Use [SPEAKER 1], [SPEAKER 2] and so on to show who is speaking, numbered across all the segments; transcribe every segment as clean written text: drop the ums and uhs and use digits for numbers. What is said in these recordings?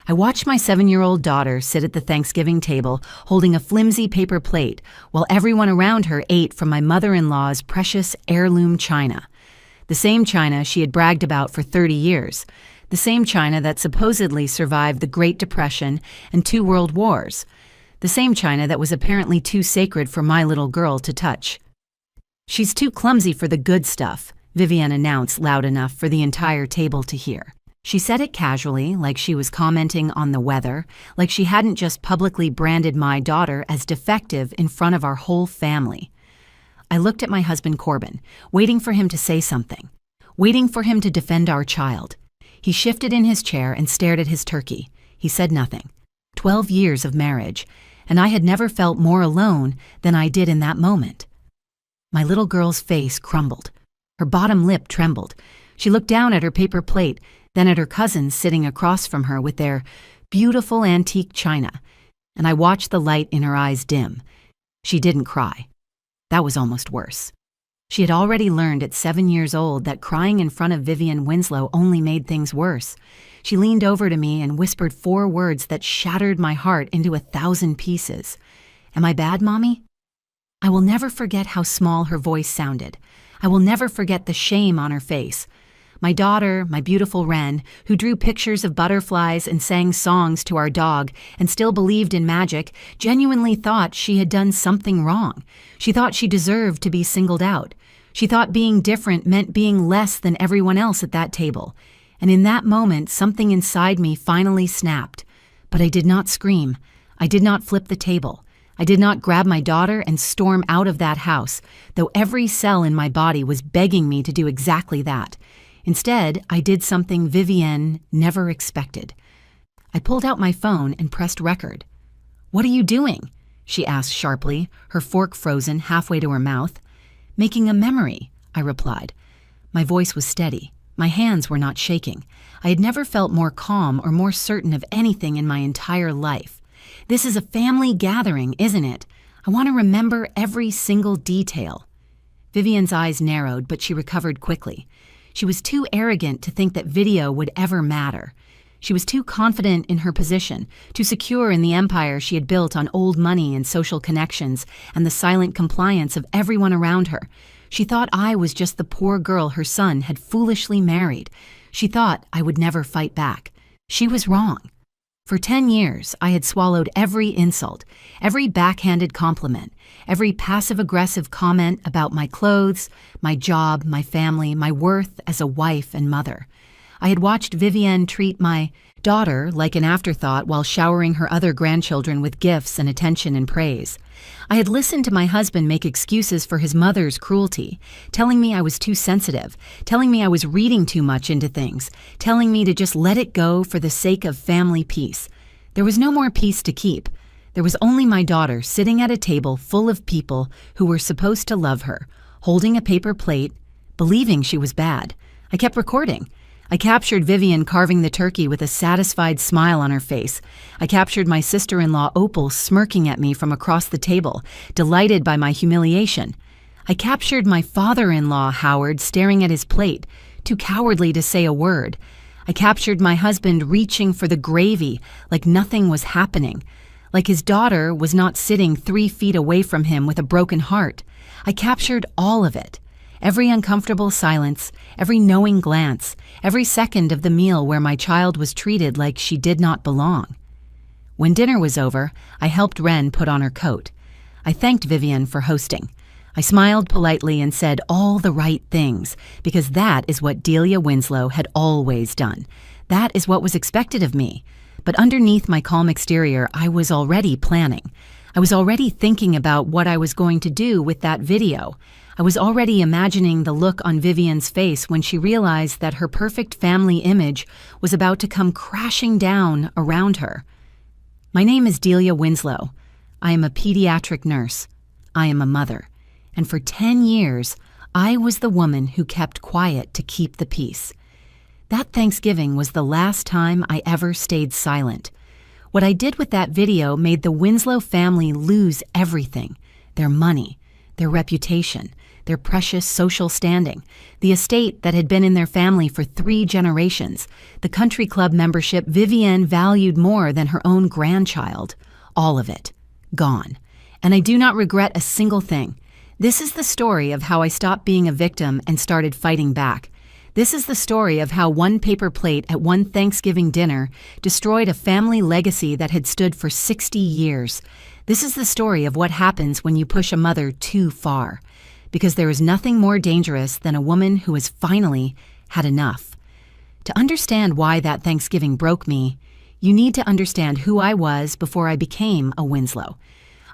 [SPEAKER 1] I watched my 7-year-old daughter sit at the Thanksgiving table holding a flimsy paper plate while everyone around her ate from my mother-in-law's precious heirloom china. The same china she had bragged about for 30 years. The same china that supposedly survived the Great Depression and 2 world wars. The same china that was apparently too sacred for my little girl to touch. "She's too clumsy for the good stuff," Vivienne announced loud enough for the entire table to hear. She said it casually, like she was commenting on the weather, like she hadn't just publicly branded my daughter as defective in front of our whole family. I looked at my husband Corbin, waiting for him to say something, waiting for him to defend our child. He shifted in his chair and stared at his turkey. He said nothing. 12 years of marriage, and I had never felt more alone than I did in that moment. My little girl's face crumbled. Her bottom lip trembled. She looked down at her paper plate, then at her cousins sitting across from her with their beautiful antique china, and I watched the light in her eyes dim. She didn't cry. That was almost worse. She had already learned at 7 years old that crying in front of Vivienne Winslow only made things worse. She leaned over to me and whispered 4 words that shattered my heart into 1,000 pieces. "Am I bad, Mommy?" I will never forget how small her voice sounded. I will never forget the shame on her face. My daughter, my beautiful Wren, who drew pictures of butterflies and sang songs to our dog and still believed in magic, genuinely thought she had done something wrong. She thought she deserved to be singled out. She thought being different meant being less than everyone else at that table. And in that moment, something inside me finally snapped. But I did not scream. I did not flip the table. I did not grab my daughter and storm out of that house, though every cell in my body was begging me to do exactly that. Instead, I did something Vivienne never expected. I pulled out my phone and pressed record. "What are you doing?" she asked sharply, her fork frozen halfway to her mouth. "Making a memory," I replied. My voice was steady. My hands were not shaking. I had never felt more calm or more certain of anything in my entire life. This is a family gathering, isn't it? I want to remember every single detail. Vivienne's eyes narrowed, but she recovered quickly. She was too arrogant to think that video would ever matter. She was too confident in her position, too secure in the empire she had built on old money and social connections and the silent compliance of everyone around her. She thought I was just the poor girl her son had foolishly married. She thought I would never fight back. She was wrong. For 10 years, I had swallowed every insult, every backhanded compliment, every passive-aggressive comment about my clothes, my job, my family, my worth as a wife and mother. I had watched Vivienne treat my daughter like an afterthought while showering her other grandchildren with gifts and attention and praise. I had listened to my husband make excuses for his mother's cruelty, telling me I was too sensitive, telling me I was reading too much into things, telling me to just let it go for the sake of family peace. There was no more peace to keep. There was only my daughter sitting at a table full of people who were supposed to love her, holding a paper plate, believing she was bad. I kept recording. I captured Vivienne carving the turkey with a satisfied smile on her face. I captured my sister-in-law Opal smirking at me from across the table, delighted by my humiliation. I captured my father-in-law Howard staring at his plate, too cowardly to say a word. I captured my husband reaching for the gravy like nothing was happening, like his daughter was not sitting 3 feet away from him with a broken heart. I captured all of it. Every uncomfortable silence, every knowing glance, every second of the meal where my child was treated like she did not belong. When dinner was over, I helped Wren put on her coat. I thanked Vivienne for hosting. I smiled politely and said all the right things, because that is what Delia Winslow had always done. That is what was expected of me. But underneath my calm exterior, I was already planning. I was already thinking about what I was going to do with that video. I was already imagining the look on Vivienne's face when she realized that her perfect family image was about to come crashing down around her. My name is Delia Winslow. I am a pediatric nurse. I am a mother. And for 10 years, I was the woman who kept quiet to keep the peace. That Thanksgiving was the last time I ever stayed silent. What I did with that video made the Winslow family lose everything: their money, their reputation, their precious social standing, the estate that had been in their family for 3 generations, the country club membership Vivienne valued more than her own grandchild. All of it. Gone. And I do not regret a single thing. This is the story of how I stopped being a victim and started fighting back. This is the story of how one paper plate at one Thanksgiving dinner destroyed a family legacy that had stood for 60 years. This is the story of what happens when you push a mother too far. Because there is nothing more dangerous than a woman who has finally had enough. To understand why that Thanksgiving broke me, you need to understand who I was before I became a Winslow.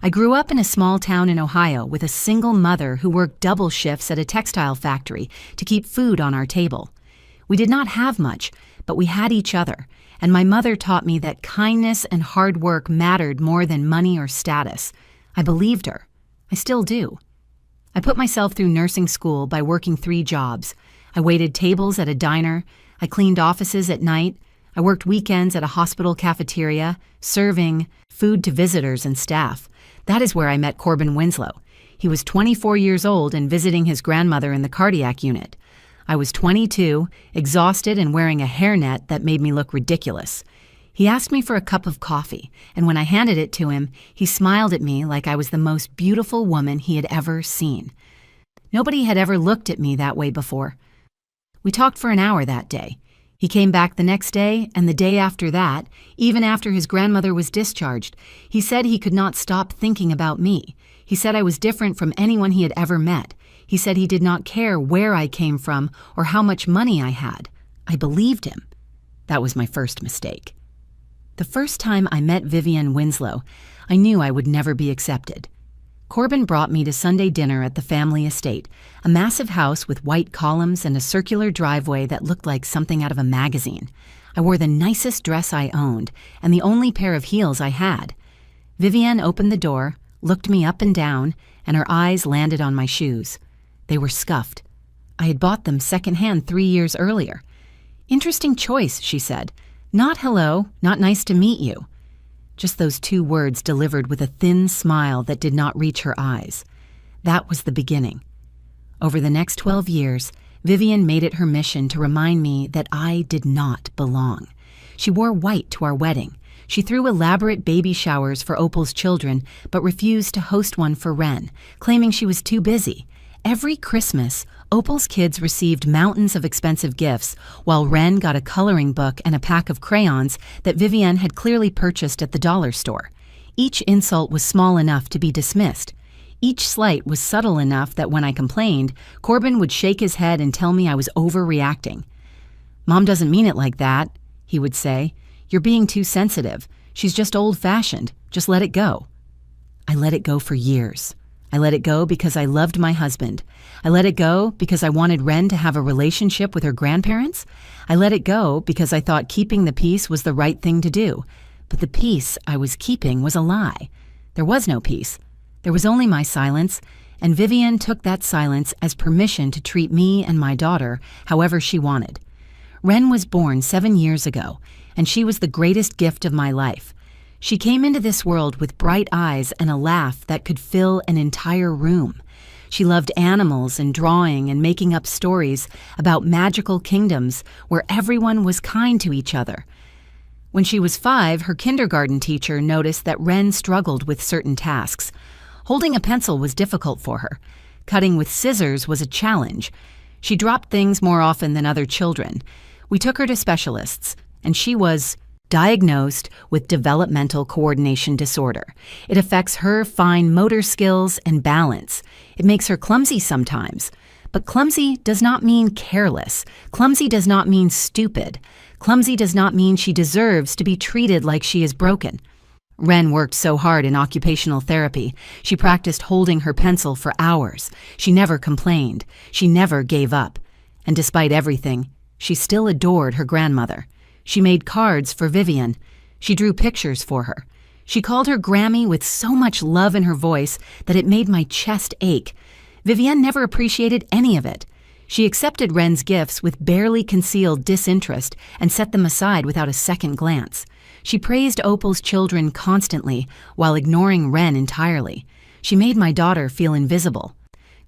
[SPEAKER 1] I grew up in a small town in Ohio with a single mother who worked double shifts at a textile factory to keep food on our table. We did not have much, but we had each other, and my mother taught me that kindness and hard work mattered more than money or status. I believed her. I still do. I put myself through nursing school by working 3 jobs. I waited tables at a diner. I cleaned offices at night. I worked weekends at a hospital cafeteria, serving food to visitors and staff. That is where I met Corbin Winslow. He was 24 years old and visiting his grandmother in the cardiac unit. I was 22, exhausted and wearing a hairnet that made me look ridiculous. He asked me for a cup of coffee, and when I handed it to him, he smiled at me like I was the most beautiful woman he had ever seen. Nobody had ever looked at me that way before. We talked for an hour that day. He came back the next day and the day after that, even after his grandmother was discharged. He said he could not stop thinking about me. He said I was different from anyone he had ever met. He said he did not care where I came from or how much money I had. I believed him. That was my first mistake. The first time I met Vivienne Winslow, I knew I would never be accepted. Corbin brought me to Sunday dinner at the family estate, a massive house with white columns and a circular driveway that looked like something out of a magazine. I wore the nicest dress I owned and the only pair of heels I had. Vivienne opened the door, looked me up and down, and her eyes landed on my shoes. They were scuffed. I had bought them secondhand 3 years earlier. "Interesting choice," she said. "Not hello, not nice to meet you." Just those 2 words delivered with a thin smile that did not reach her eyes. That was the beginning. Over the next 12 years, Vivienne made it her mission to remind me that I did not belong. She wore white to our wedding. She threw elaborate baby showers for Opal's children, but refused to host one for Wren, claiming she was too busy. Every Christmas, Opal's kids received mountains of expensive gifts, while Wren got a coloring book and a pack of crayons that Vivienne had clearly purchased at the dollar store. Each insult was small enough to be dismissed. Each slight was subtle enough that when I complained, Corbin would shake his head and tell me I was overreacting. "Mom doesn't mean it like that," he would say. "You're being too sensitive. She's just old-fashioned. Just let it go." I let it go for years. I let it go because I loved my husband. I let it go because I wanted Wren to have a relationship with her grandparents. I let it go because I thought keeping the peace was the right thing to do. But the peace I was keeping was a lie. There was no peace. There was only my silence, and Vivienne took that silence as permission to treat me and my daughter however she wanted. Wren was born 7 years ago, and she was the greatest gift of my life. She came into this world with bright eyes and a laugh that could fill an entire room. She loved animals and drawing and making up stories about magical kingdoms where everyone was kind to each other. When she was 5, her kindergarten teacher noticed that Wren struggled with certain tasks. Holding a pencil was difficult for her. Cutting with scissors was a challenge. She dropped things more often than other children. We took her to specialists, and she was diagnosed with developmental coordination disorder. It affects her fine motor skills and balance. It makes her clumsy sometimes. But clumsy does not mean careless. Clumsy does not mean stupid. Clumsy does not mean she deserves to be treated like she is broken. Wren worked so hard in occupational therapy. She practiced holding her pencil for hours. She never complained. She never gave up. And despite everything, she still adored her grandmother. She made cards for Vivienne. She drew pictures for her. She called her Grammy with so much love in her voice that it made my chest ache. Vivienne never appreciated any of it. She accepted Wren's gifts with barely concealed disinterest and set them aside without a second glance. She praised Opal's children constantly while ignoring Wren entirely. She made my daughter feel invisible.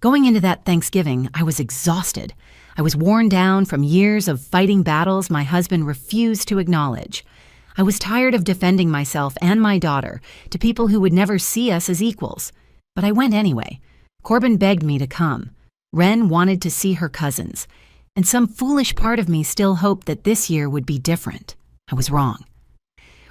[SPEAKER 1] Going into that Thanksgiving, I was exhausted. I was worn down from years of fighting battles my husband refused to acknowledge. I was tired of defending myself and my daughter to people who would never see us as equals. But I went anyway. Corbin begged me to come. Wren wanted to see her cousins. And some foolish part of me still hoped that this year would be different. I was wrong.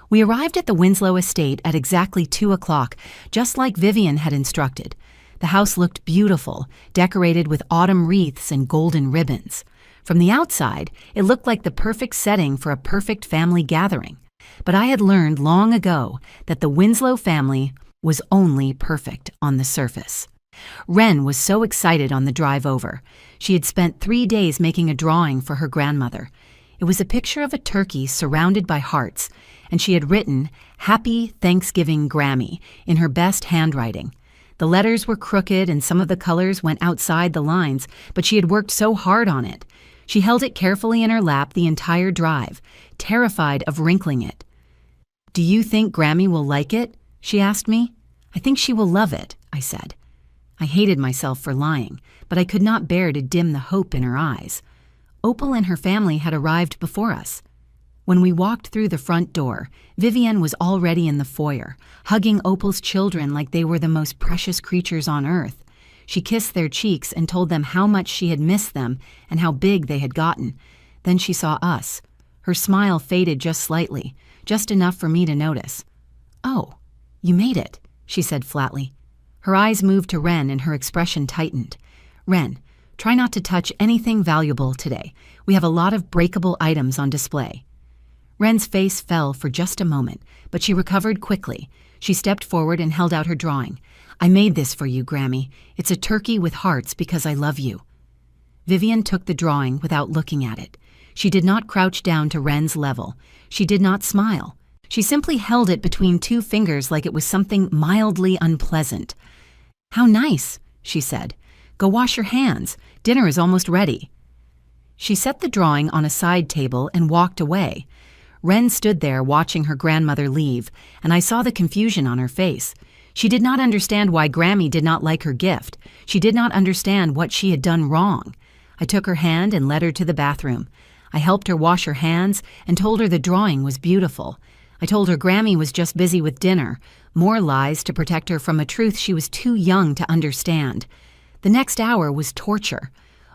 [SPEAKER 1] We arrived at the Winslow estate at exactly 2 o'clock, just like Vivian had instructed. The house looked beautiful, decorated with autumn wreaths and golden ribbons. From the outside, it looked like the perfect setting for a perfect family gathering. But I had learned long ago that the Winslow family was only perfect on the surface. Wren was so excited on the drive over. She had spent 3 days making a drawing for her grandmother. It was a picture of a turkey surrounded by hearts, and she had written, "Happy Thanksgiving, Grammy," in her best handwriting. The letters were crooked and some of the colors went outside the lines, but she had worked so hard on it. She held it carefully in her lap the entire drive, terrified of wrinkling it. "Do you think Grammy will like it?" she asked me. "I think she will love it," I said. I hated myself for lying, but I could not bear to dim the hope in her eyes. Opal and her family had arrived before us. When we walked through the front door, Vivian was already in the foyer, hugging Opal's children like they were the most precious creatures on earth. She kissed their cheeks and told them how much she had missed them and how big they had gotten. Then she saw us. Her smile faded just slightly, just enough for me to notice. "Oh, you made it," she said flatly. Her eyes moved to Wren and her expression tightened. "Wren, try not to touch anything valuable today. We have a lot of breakable items on display." Wren's face fell for just a moment, but she recovered quickly. She stepped forward and held out her drawing. "I made this for you, Grammy. It's a turkey with hearts because I love you." Vivian took the drawing without looking at it. She did not crouch down to Wren's level. She did not smile. She simply held it between 2 fingers like it was something mildly unpleasant. "How nice," she said. "Go wash your hands. Dinner is almost ready." She set the drawing on a side table and walked away. Wren stood there watching her grandmother leave, and I saw the confusion on her face. She did not understand why Grammy did not like her gift. She did not understand what she had done wrong. I took her hand and led her to the bathroom. I helped her wash her hands and told her the drawing was beautiful. I told her Grammy was just busy with dinner, more lies to protect her from a truth she was too young to understand. The next hour was torture.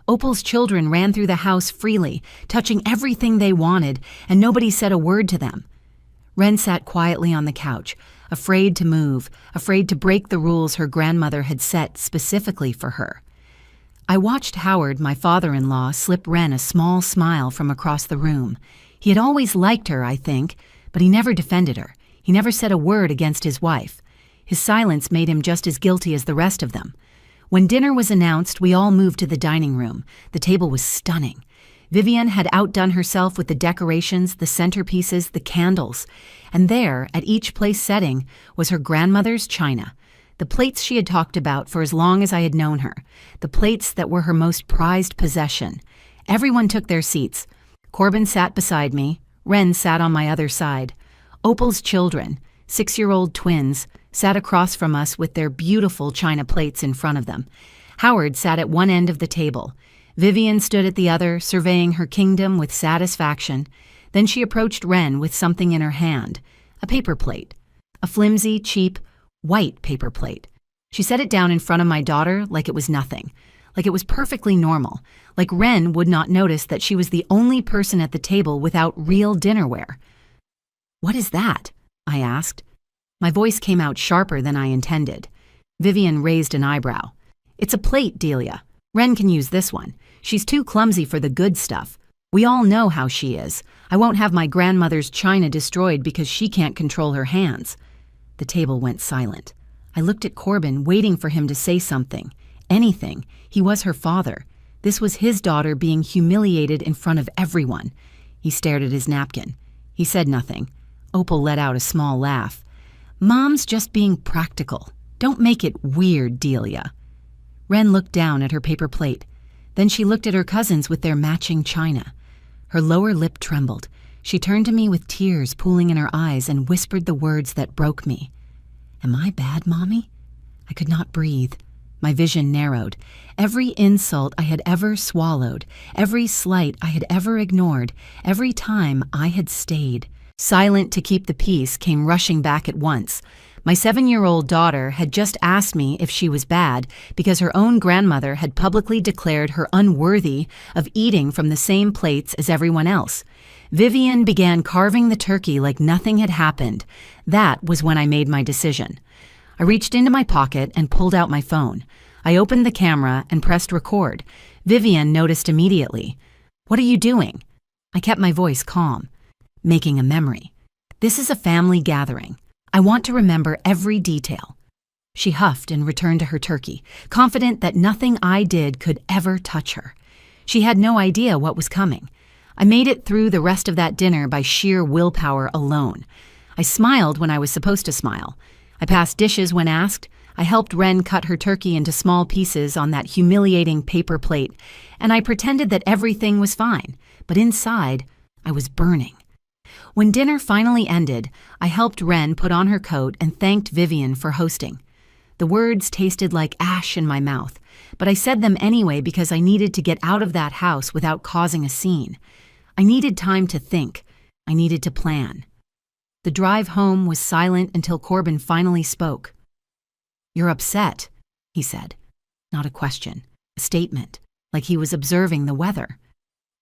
[SPEAKER 1] Opal's children ran through the house freely, touching everything they wanted, and nobody said a word to them. Wren sat quietly on the couch, afraid to move, afraid to break the rules her grandmother had set specifically for her. I watched Howard, my father-in-law, slip Wren a small smile from across the room. He had always liked her, I think, but he never defended her. He never said a word against his wife. His silence made him just as guilty as the rest of them. When dinner was announced, we all moved to the dining room. The table was stunning. Vivian had outdone herself with the decorations, the centerpieces, the candles. And there, at each place setting, was her grandmother's china. The plates she had talked about for as long as I had known her. The plates that were her most prized possession. Everyone took their seats. Corbin sat beside me. Wren sat on my other side. Opal's children, 6-year-old twins, sat across from us with their beautiful china plates in front of them. Howard sat at one end of the table. Vivian stood at the other, surveying her kingdom with satisfaction. Then she approached Wren with something in her hand, a paper plate, a flimsy, cheap, white paper plate. She set it down in front of my daughter like it was nothing, like it was perfectly normal, like Wren would not notice that she was the only person at the table without real dinnerware. "What is that?" I asked. My voice came out sharper than I intended. Vivian raised an eyebrow. "It's a plate, Delia. Wren can use this one. She's too clumsy for the good stuff. We all know how she is. I won't have my grandmother's china destroyed because she can't control her hands." The table went silent. I looked at Corbin, waiting for him to say something. Anything. He was her father. This was his daughter being humiliated in front of everyone. He stared at his napkin. He said nothing. Opal let out a small laugh. "Mom's just being practical. Don't make it weird, Delia." Wren looked down at her paper plate. Then she looked at her cousins with their matching china. Her lower lip trembled. She turned to me with tears pooling in her eyes and whispered the words that broke me. "Am I bad, Mommy?" I could not breathe. My vision narrowed. Every insult I had ever swallowed, every slight I had ever ignored, every time I had stayed silent to keep the peace came rushing back at once. My 7-year-old daughter had just asked me if she was bad because her own grandmother had publicly declared her unworthy of eating from the same plates as everyone else. Vivian began carving the turkey like nothing had happened. That was when I made my decision. I reached into my pocket and pulled out my phone. I opened the camera and pressed record. Vivian noticed immediately. "What are you doing?" I kept my voice calm. "Making a memory. This is a family gathering. I want to remember every detail." She huffed and returned to her turkey, confident that nothing I did could ever touch her. She had no idea what was coming. I made it through the rest of that dinner by sheer willpower alone. I smiled when I was supposed to smile. I passed dishes when asked. I helped Ren cut her turkey into small pieces on that humiliating paper plate, and I pretended that everything was fine, but inside, I was burning. When dinner finally ended, I helped Ren put on her coat and thanked Vivian for hosting. The words tasted like ash in my mouth, but I said them anyway because I needed to get out of that house without causing a scene. I needed time to think. I needed to plan. The drive home was silent until Corbin finally spoke. "You're upset," he said. Not a question, a statement, like he was observing the weather.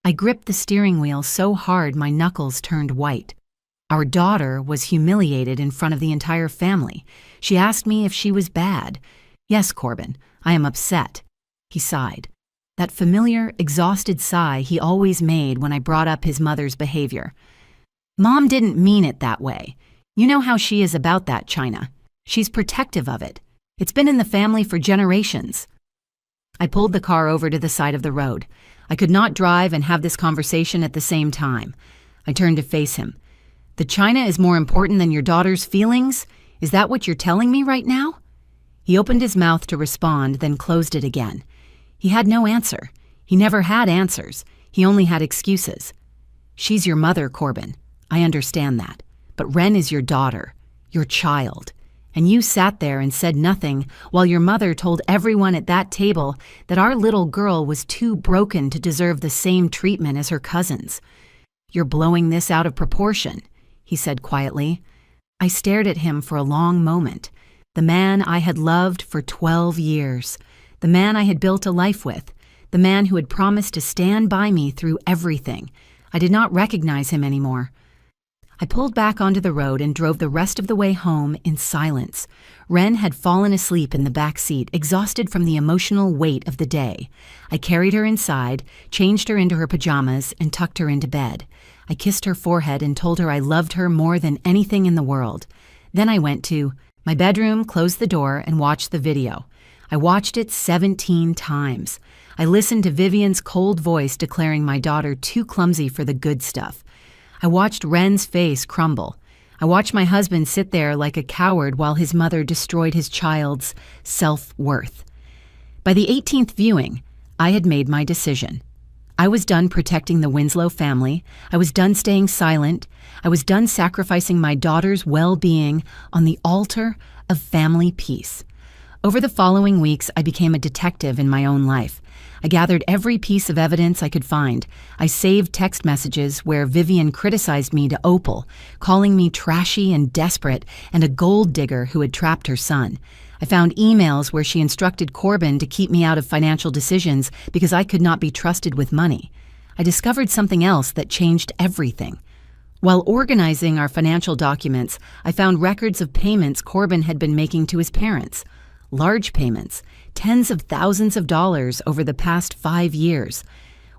[SPEAKER 1] I gripped the steering wheel so hard my knuckles turned white. Our daughter was humiliated in front of the entire family. She asked me if she was bad. "Yes, Corbin, I am upset." He sighed. That familiar, exhausted sigh he always made when I brought up his mother's behavior. "Mom didn't mean it that way. You know how she is about that, China. She's protective of it. It's been in the family for generations." I pulled the car over to the side of the road. I could not drive and have this conversation at the same time. I turned to face him. "The China is more important than your daughter's feelings? Is that what you're telling me right now?" He opened his mouth to respond, then closed it again. He had no answer. He never had answers. He only had excuses. "She's your mother, Corbin. I understand that. But Ren is your daughter, your child. And you sat there and said nothing while your mother told everyone at that table that our little girl was too broken to deserve the same treatment as her cousins. You're blowing this out of proportion," he said quietly. I stared at him for a long moment. The man I had loved for 12 years. The man I had built a life with. The man who had promised to stand by me through everything. I did not recognize him anymore. I pulled back onto the road and drove the rest of the way home in silence. Ren had fallen asleep in the back seat, exhausted from the emotional weight of the day. I carried her inside, changed her into her pajamas, and tucked her into bed. I kissed her forehead and told her I loved her more than anything in the world. Then I went to my bedroom, closed the door, and watched the video. I watched it 17 times. I listened to Vivian's cold voice declaring my daughter too clumsy for the good stuff. I watched Ren's face crumble. I watched my husband sit there like a coward while his mother destroyed his child's self-worth. By the 18th viewing, I had made my decision. I was done protecting the Winslow family. I was done staying silent. I was done sacrificing my daughter's well-being on the altar of family peace. Over the following weeks, I became a detective in my own life. I gathered every piece of evidence I could find. I saved text messages where Vivian criticized me to Opal, calling me trashy and desperate and a gold digger who had trapped her son. I found emails where she instructed Corbin to keep me out of financial decisions because I could not be trusted with money. I discovered something else that changed everything. While organizing our financial documents, I found records of payments Corbin had been making to his parents. Large payments, tens of thousands of dollars over the past 5 years.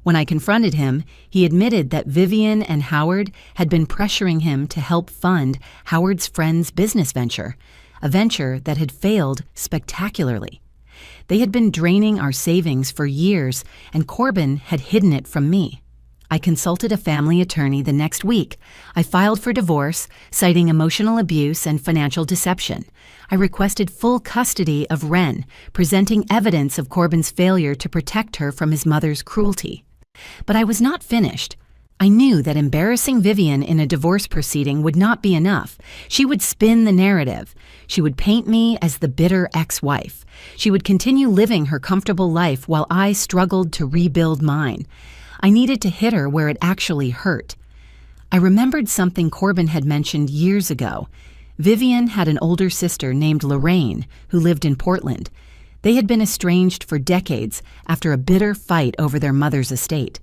[SPEAKER 1] When I confronted him, he admitted that Vivian and Howard had been pressuring him to help fund Howard's friend's business venture, a venture that had failed spectacularly. They had been draining our savings for years, and Corbin had hidden it from me. I consulted a family attorney the next week. I filed for divorce, citing emotional abuse and financial deception. I requested full custody of Ren, presenting evidence of Corbin's failure to protect her from his mother's cruelty. But I was not finished. I knew that embarrassing Vivian in a divorce proceeding would not be enough. She would spin the narrative. She would paint me as the bitter ex-wife. She would continue living her comfortable life while I struggled to rebuild mine. I needed to hit her where it actually hurt. I remembered something Corbin had mentioned years ago. Vivian had an older sister named Lorraine who lived in Portland. They had been estranged for decades after a bitter fight over their mother's estate.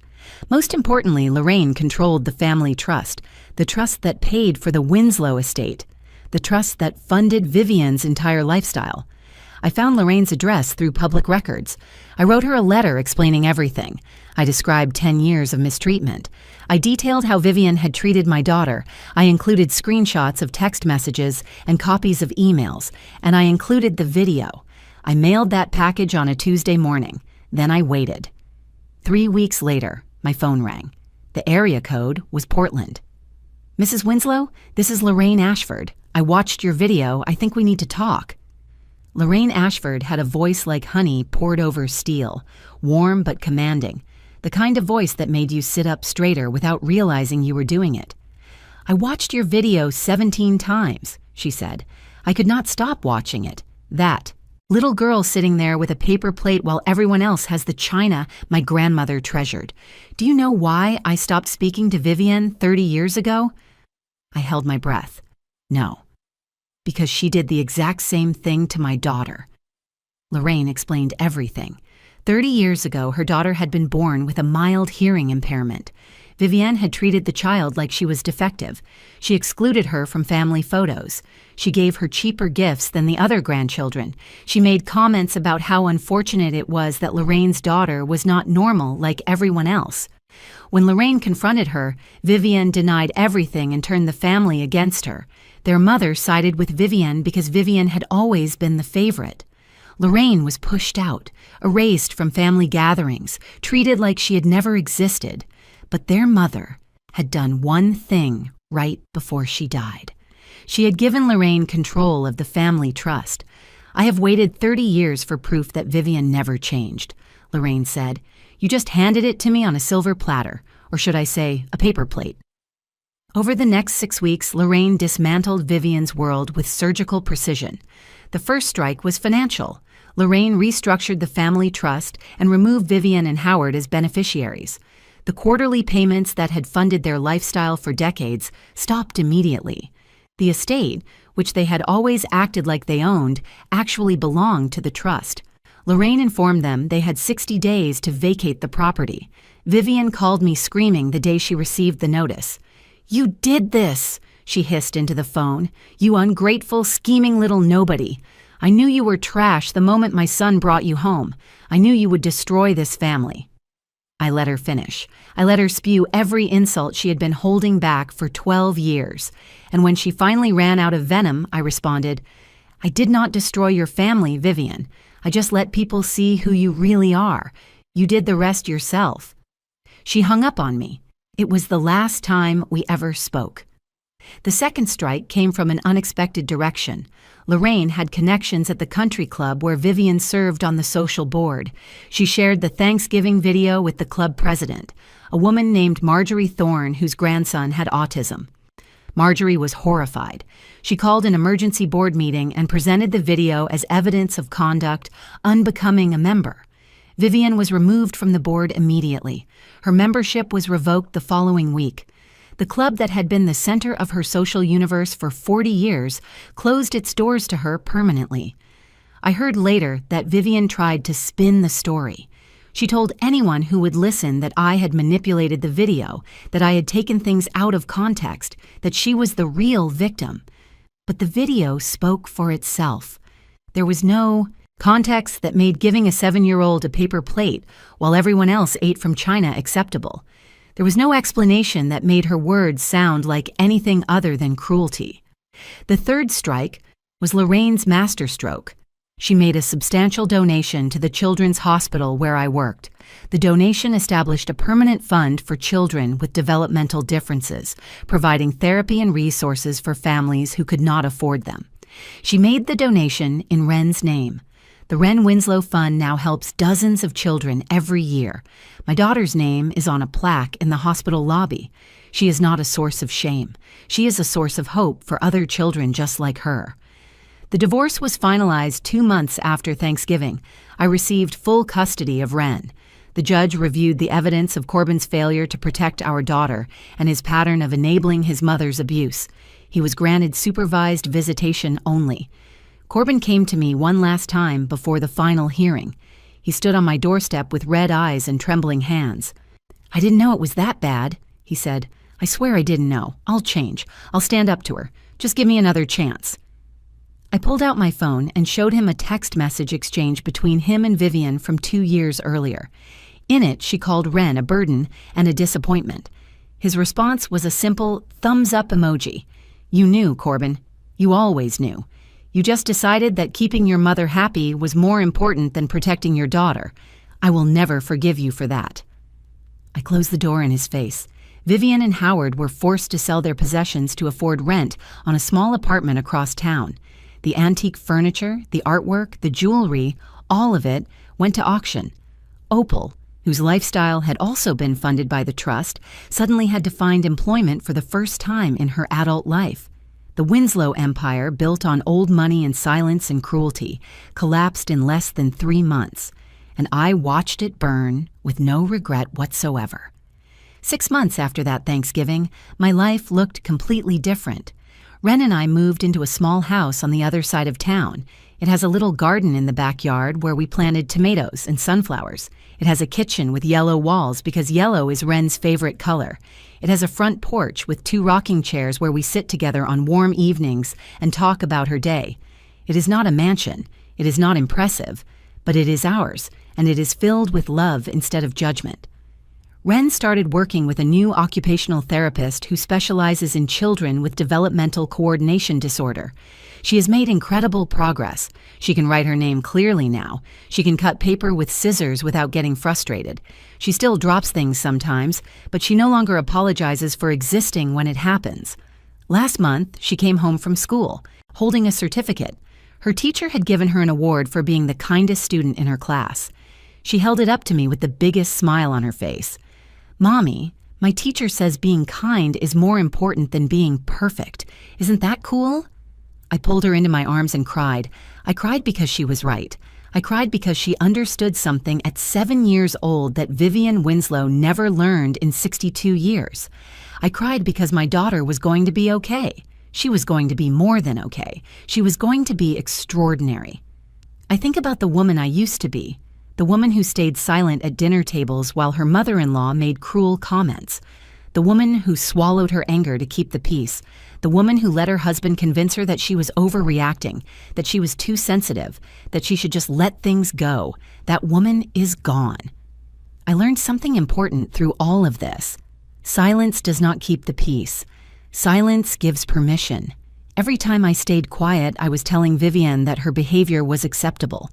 [SPEAKER 1] Most importantly, Lorraine controlled the family trust, the trust that paid for the Winslow estate, the trust that funded Vivian's entire lifestyle. I found Lorraine's address through public records. I wrote her a letter explaining everything. I described 10 years of mistreatment. I detailed how Vivian had treated my daughter. I included screenshots of text messages and copies of emails, and I included the video. I mailed that package on a Tuesday morning. Then I waited. 3 weeks later, my phone rang. The area code was Portland. "Mrs. Winslow, this is Lorraine Ashford. I watched your video. I think we need to talk." Lorraine Ashford had a voice like honey poured over steel, warm but commanding, the kind of voice that made you sit up straighter without realizing you were doing it. "I watched your video 17 times, she said. "I could not stop watching it. That little girl sitting there with a paper plate while everyone else has the china my grandmother treasured. Do you know why I stopped speaking to Vivian 30 years ago?" I held my breath. No. Because she did the exact same thing to my daughter. Lorraine explained everything. 30 years ago, her daughter had been born with a mild hearing impairment. Vivian had treated the child like she was defective. She excluded her from family photos. She gave her cheaper gifts than the other grandchildren. She made comments about how unfortunate it was that Lorraine's daughter was not normal like everyone else. When Lorraine confronted her, Vivian denied everything and turned the family against her. Their mother sided with Vivian because Vivian had always been the favorite. Lorraine was pushed out, erased from family gatherings, treated like she had never existed. But their mother had done one thing right before she died. She had given Lorraine control of the family trust. "I have waited 30 years for proof that Vivian never changed," Lorraine said. "You just handed it to me on a silver platter, or should I say, a paper plate." Over the next 6 weeks, Lorraine dismantled Vivian's world with surgical precision. The first strike was financial. Lorraine restructured the family trust and removed Vivian and Howard as beneficiaries. The quarterly payments that had funded their lifestyle for decades stopped immediately. The estate, which they had always acted like they owned, actually belonged to the trust. Lorraine informed them they had 60 days to vacate the property. Vivian called me screaming the day she received the notice. "You did this," she hissed into the phone. "You ungrateful, scheming little nobody. I knew you were trash the moment my son brought you home. I knew you would destroy this family." I let her finish. I let her spew every insult she had been holding back for 12 years. And when she finally ran out of venom, I responded, "I did not destroy your family, Vivian. I just let people see who you really are. You did the rest yourself." She hung up on me. It was the last time we ever spoke. The second strike came from an unexpected direction. Lorraine had connections at the country club where Vivian served on the social board. She shared the Thanksgiving video with the club president, a woman named Marjorie Thorne whose grandson had autism. Marjorie was horrified. She called an emergency board meeting and presented the video as evidence of conduct unbecoming a member. Vivian was removed from the board immediately. Her membership was revoked the following week. The club that had been the center of her social universe for 40 years closed its doors to her permanently. I heard later that Vivian tried to spin the story. She told anyone who would listen that I had manipulated the video, that I had taken things out of context, that she was the real victim. But the video spoke for itself. There was no context that made giving a 7-year-old a paper plate while everyone else ate from china acceptable. There was no explanation that made her words sound like anything other than cruelty. The third strike was Lorraine's masterstroke. She made a substantial donation to the children's hospital where I worked. The donation established a permanent fund for children with developmental differences, providing therapy and resources for families who could not afford them. She made the donation in Ren's name. The Wren Winslow Fund now helps dozens of children every year. My daughter's name is on a plaque in the hospital lobby. She is not a source of shame. She is a source of hope for other children just like her. The divorce was finalized 2 months after Thanksgiving. I received full custody of Wren. The judge reviewed the evidence of Corbin's failure to protect our daughter and his pattern of enabling his mother's abuse. He was granted supervised visitation only. Corbin came to me one last time before the final hearing. He stood on my doorstep with red eyes and trembling hands. "I didn't know it was that bad," he said. "I swear I didn't know. I'll change. I'll stand up to her. Just give me another chance." I pulled out my phone and showed him a text message exchange between him and Vivian from 2 years earlier. In it, she called Wren a burden and a disappointment. His response was a simple thumbs-up emoji. "You knew, Corbin. You always knew. You just decided that keeping your mother happy was more important than protecting your daughter. I will never forgive you for that." I closed the door in his face. Vivian and Howard were forced to sell their possessions to afford rent on a small apartment across town. The antique furniture, the artwork, the jewelry, all of it went to auction. Opal, whose lifestyle had also been funded by the trust, suddenly had to find employment for the first time in her adult life. The Winslow empire, built on old money and silence and cruelty, collapsed in less than 3 months, and I watched it burn with no regret whatsoever. 6 months after that Thanksgiving, my life looked completely different. Wren and I moved into a small house on the other side of town. It has a little garden in the backyard where we planted tomatoes and sunflowers. It has a kitchen with yellow walls because yellow is Wren's favorite color. It has a front porch with 2 rocking chairs where we sit together on warm evenings and talk about her day. It is not a mansion. It is not impressive, but it is ours, and it is filled with love instead of judgment. Wren started working with a new occupational therapist who specializes in children with developmental coordination disorder. She has made incredible progress. She can write her name clearly now. She can cut paper with scissors without getting frustrated. She still drops things sometimes, but she no longer apologizes for existing when it happens. Last month, she came home from school, holding a certificate. Her teacher had given her an award for being the kindest student in her class. She held it up to me with the biggest smile on her face. "Mommy, my teacher says being kind is more important than being perfect. Isn't that cool?" I pulled her into my arms and cried. I cried because she was right. I cried because she understood something at 7 years old that Vivian Winslow never learned in 62 years. I cried because my daughter was going to be okay. She was going to be more than okay. She was going to be extraordinary. I think about the woman I used to be. The woman who stayed silent at dinner tables while her mother-in-law made cruel comments. The woman who swallowed her anger to keep the peace. The woman who let her husband convince her that she was overreacting, that she was too sensitive, that she should just let things go. That woman is gone. I learned something important through all of this. Silence does not keep the peace. Silence gives permission. Every time I stayed quiet, I was telling Vivian that her behavior was acceptable.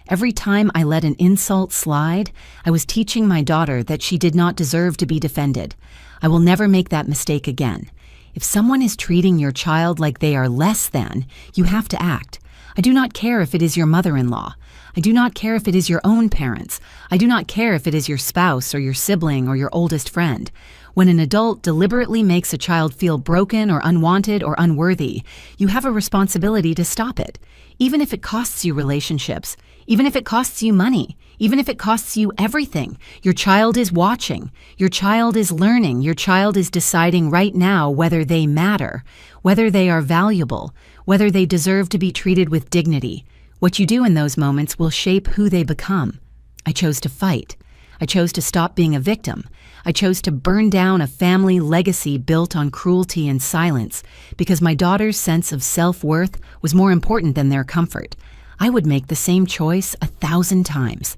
[SPEAKER 1] Every time I let an insult slide, I was teaching my daughter that she did not deserve to be defended. I will never make that mistake again. If someone is treating your child like they are less than, you have to act. I do not care if it is your mother-in-law. I do not care if it is your own parents. I do not care if it is your spouse or your sibling or your oldest friend. When an adult deliberately makes a child feel broken or unwanted or unworthy, you have a responsibility to stop it, even if it costs you relationships, even if it costs you money, even if it costs you everything. Your child is watching. Your child is learning. Your child is deciding right now whether they matter, whether they are valuable, whether they deserve to be treated with dignity. What you do in those moments will shape who they become. I chose to fight. I chose to stop being a victim. I chose to burn down a family legacy built on cruelty and silence because my daughter's sense of self-worth was more important than their comfort. I would make the same choice 1,000 times.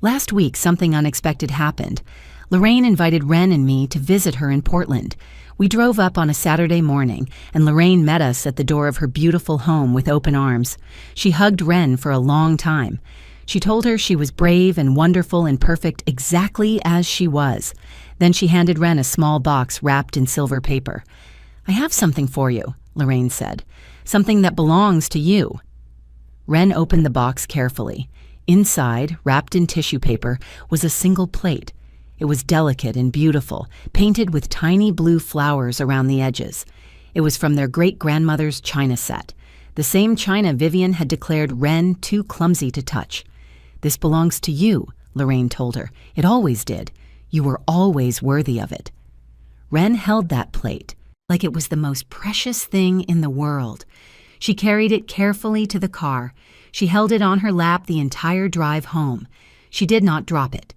[SPEAKER 1] Last week, something unexpected happened. Lorraine invited Wren and me to visit her in Portland. We drove up on a Saturday morning, and Lorraine met us at the door of her beautiful home with open arms. She hugged Wren for a long time. She told her she was brave and wonderful and perfect exactly as she was. Then she handed Wren a small box wrapped in silver paper. "I have something for you," Lorraine said. "Something that belongs to you." Wren opened the box carefully. Inside, wrapped in tissue paper, was a single plate. It was delicate and beautiful, painted with tiny blue flowers around the edges. It was from their great-grandmother's china set, the same china Vivian had declared Wren too clumsy to touch. "This belongs to you," Lorraine told her. "It always did. You were always worthy of it." Wren held that plate like it was the most precious thing in the world. She carried it carefully to the car. She held it on her lap the entire drive home. She did not drop it.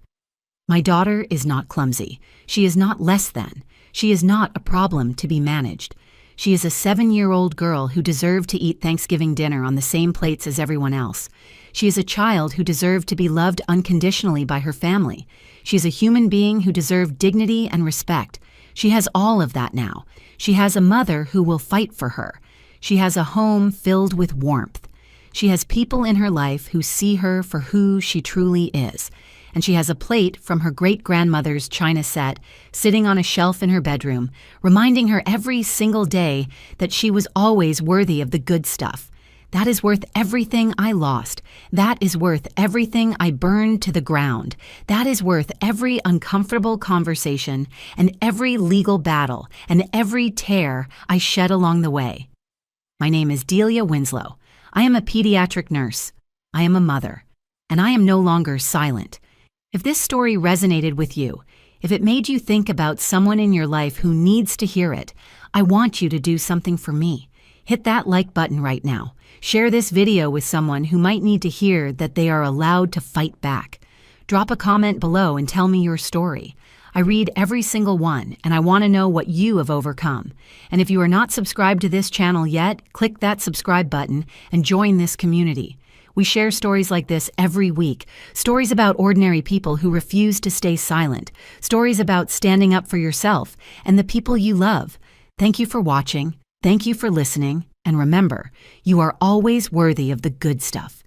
[SPEAKER 1] My daughter is not clumsy. She is not less than. She is not a problem to be managed. She is a 7-year-old girl who deserved to eat Thanksgiving dinner on the same plates as everyone else. She is a child who deserved to be loved unconditionally by her family. She is a human being who deserved dignity and respect. She has all of that now. She has a mother who will fight for her. She has a home filled with warmth. She has people in her life who see her for who she truly is. And she has a plate from her great-grandmother's china set sitting on a shelf in her bedroom, reminding her every single day that she was always worthy of the good stuff. That is worth everything I lost. That is worth everything I burned to the ground. That is worth every uncomfortable conversation and every legal battle and every tear I shed along the way. My name is Delia Winslow. I am a pediatric nurse. I am a mother. And I am no longer silent. If this story resonated with you, if it made you think about someone in your life who needs to hear it, I want you to do something for me. Hit that like button right now. Share this video with someone who might need to hear that they are allowed to fight back. Drop a comment below and tell me your story. I read every single one, and I want to know what you have overcome. And if you are not subscribed to this channel yet, click that subscribe button and join this community. We share stories like this every week, stories about ordinary people who refuse to stay silent, stories about standing up for yourself and the people you love. Thank you for watching, thank you for listening, and remember, you are always worthy of the good stuff.